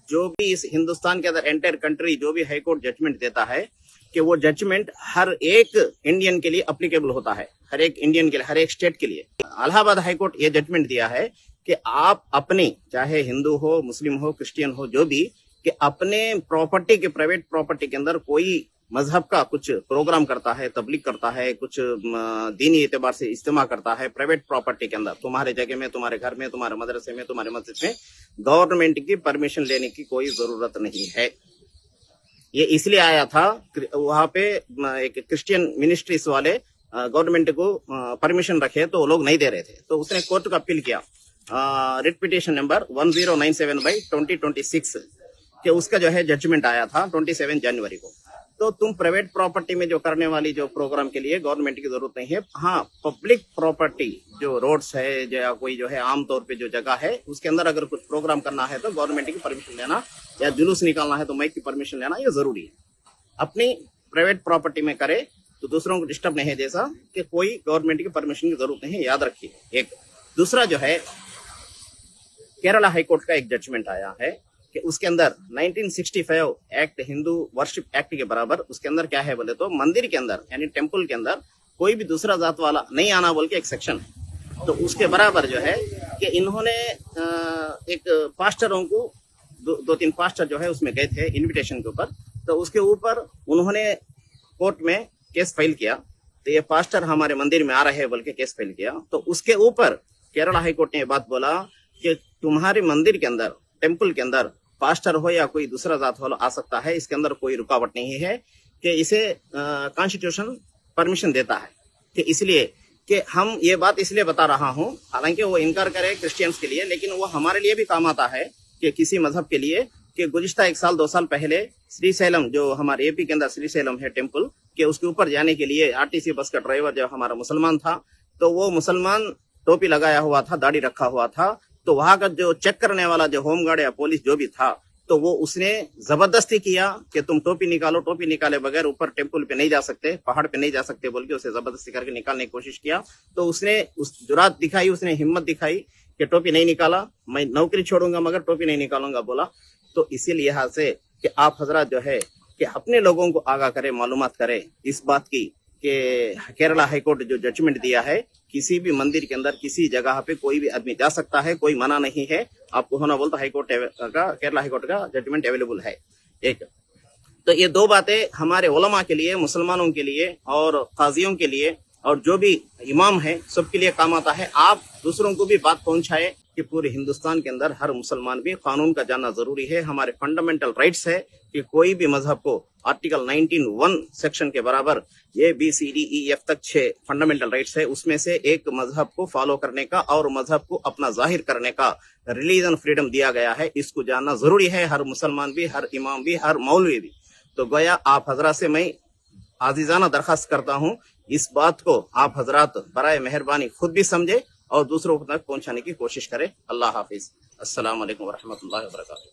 जो भी इस हिंदुस्तान के अंदर एंटायर कंट्री जो भी हाई कोर्ट जजमेंट देता है कि वो जजमेंट हर एक इंडियन के लिए अप्लीकेबल होता है, हर एक इंडियन के लिए, हर एक स्टेट के लिए। इलाहाबाद हाई कोर्ट ये जजमेंट दिया है कि आप अपने, चाहे हिंदू हो, मुस्लिम हो, क्रिश्चियन हो, जो भी, कि अपने प्रॉपर्टी के, प्राइवेट प्रॉपर्टी के अंदर कोई मजहब का कुछ प्रोग्राम करता है, तबलीग करता है, कुछ दीनी एतबार से इज्तिमा करता है प्राइवेट प्रॉपर्टी के अंदर, तुम्हारे जगह में, तुम्हारे घर में, तुम्हारे मदरसे में, तुम्हारे मस्जिद में, गवर्नमेंट की परमिशन लेने की कोई जरूरत नहीं है। ये इसलिए आया था, वहां पे एक क्रिश्चियन मिनिस्ट्रीज वाले गवर्नमेंट को परमिशन रखे तो वो लोग नहीं दे रहे थे, तो उसने कोर्ट को अपील किया, रिट पिटिशन नंबर 1097/2026 कि उसका जो है जजमेंट आया था 27 जनवरी को। तो तुम प्राइवेट प्रॉपर्टी में जो करने वाली जो प्रोग्राम के लिए गवर्नमेंट की जरूरत नहीं है। हाँ, पब्लिक प्रॉपर्टी जो रोड्स है या कोई जो है आमतौर पे जो जगह है उसके अंदर अगर कुछ प्रोग्राम करना है तो गवर्नमेंट की परमिशन लेना, या जुलूस निकालना है तो माइक की परमिशन लेना, ये जरूरी है। अपनी प्राइवेट प्रॉपर्टी में करे तो दूसरों को डिस्टर्ब नहीं है, जैसा कि कोई गवर्नमेंट की परमिशन की जरूरत नहीं है, याद रखिए। एक दूसरा जो है केरला हाईकोर्ट का एक जजमेंट आया है कि उसके अंदर 1965 एक्ट, हिंदू वर्शिप एक्ट के बराबर, उसके अंदर क्या है बोले तो मंदिर के अंदर यानी टेम्पल के अंदर कोई भी दूसरा जात वाला नहीं आना बोल के एक सेक्शन है। तो उसके बराबर जो है कि इन्होंने एक पास्टरों को दो तीन पास्टर जो है उसमें गए थे इनविटेशन के ऊपर, तो उसके ऊपर उन्होंने कोर्ट में केस फाइल किया। तो ये पास्टर हमारे मंदिर में आ रहे हैं बोल के केस फाइल किया। तो उसके ऊपर केरला हाईकोर्ट ने बात बोला कि तुम्हारे मंदिर के अंदर, टेम्पल के अंदर पास्टर हो या कोई दूसरा जात वाला आ सकता है, इसके अंदर कोई रुकावट नहीं है, कि इसे कॉन्स्टिट्यूशन परमिशन देता है। कि इसलिए कि हम ये बात इसलिए बता रहा हूँ, हालांकि वो इनकार करे क्रिश्चियंस के लिए, लेकिन वो हमारे लिए भी काम आता है कि किसी मजहब के लिए, कि गुज़िश्ता 1 साल 2 साल पहले श्रीशैलम, जो हमारे एपी के अंदर श्रीशैलम है टेम्पल, के उसके ऊपर जाने के लिए आरटीसी बस का ड्राइवर जो हमारा मुसलमान था, तो वो मुसलमान टोपी लगाया हुआ था, दाढ़ी रखा हुआ था। तो वहां का जो चेक करने वाला जो होमगार्ड या पुलिस जो भी था, तो वो उसने जबरदस्ती किया कि तुम टोपी निकालो, टोपी निकाले बगैर ऊपर टेम्पल पे नहीं जा सकते, पहाड़ पे नहीं जा सकते बोल के उसे जबरदस्ती करके निकालने की कोशिश किया। तो उसने उस जुरात दिखाई, उसने हिम्मत दिखाई कि टोपी नहीं निकाला, मैं नौकरी छोड़ूंगा मगर टोपी नहीं निकालूंगा बोला। तो इसी लिहाज से कि आप हजरत जो है कि अपने लोगों को आगाह करे, मालूमात करे इस बात की कि केरला हाईकोर्ट जो जजमेंट दिया है, किसी भी मंदिर के अंदर किसी जगह पे कोई भी आदमी जा सकता है, कोई मना नहीं है। आपको होना बोलता हाईकोर्ट का, केरला हाईकोर्ट का जजमेंट अवेलेबल है। एक तो ये 2 बातें हमारे उलमा के लिए, मुसलमानों के लिए और काजियों के लिए और जो भी इमाम है सबके लिए काम आता है। आप दूसरों को भी बात पहुंचाए कि पूरे हिंदुस्तान के अंदर हर मुसलमान भी कानून का जानना जरूरी है। हमारे फंडामेंटल राइट्स है कि कोई भी मजहब को आर्टिकल 19(1) सेक्शन के बराबर ABCDEF तक 6 फंडामेंटल राइट्स है, उसमें से एक मजहब को फॉलो करने का और मजहब को अपना जाहिर करने का रिलीजन फ्रीडम दिया गया है। इसको जानना जरूरी है, हर मुसलमान भी, हर इमाम भी, हर मौलवी भी। तो गोया आप हजरात से मैं आजीजाना दरखास्त करता हूँ, इस बात को आप हजरात बराए मेहरबानी खुद भी समझे और दूसरों तक पहुंचाने की कोशिश करें। अल्लाह हाफिज। अस्सलाम वालेकुम व रहमतुल्लाहि व बरकातहू।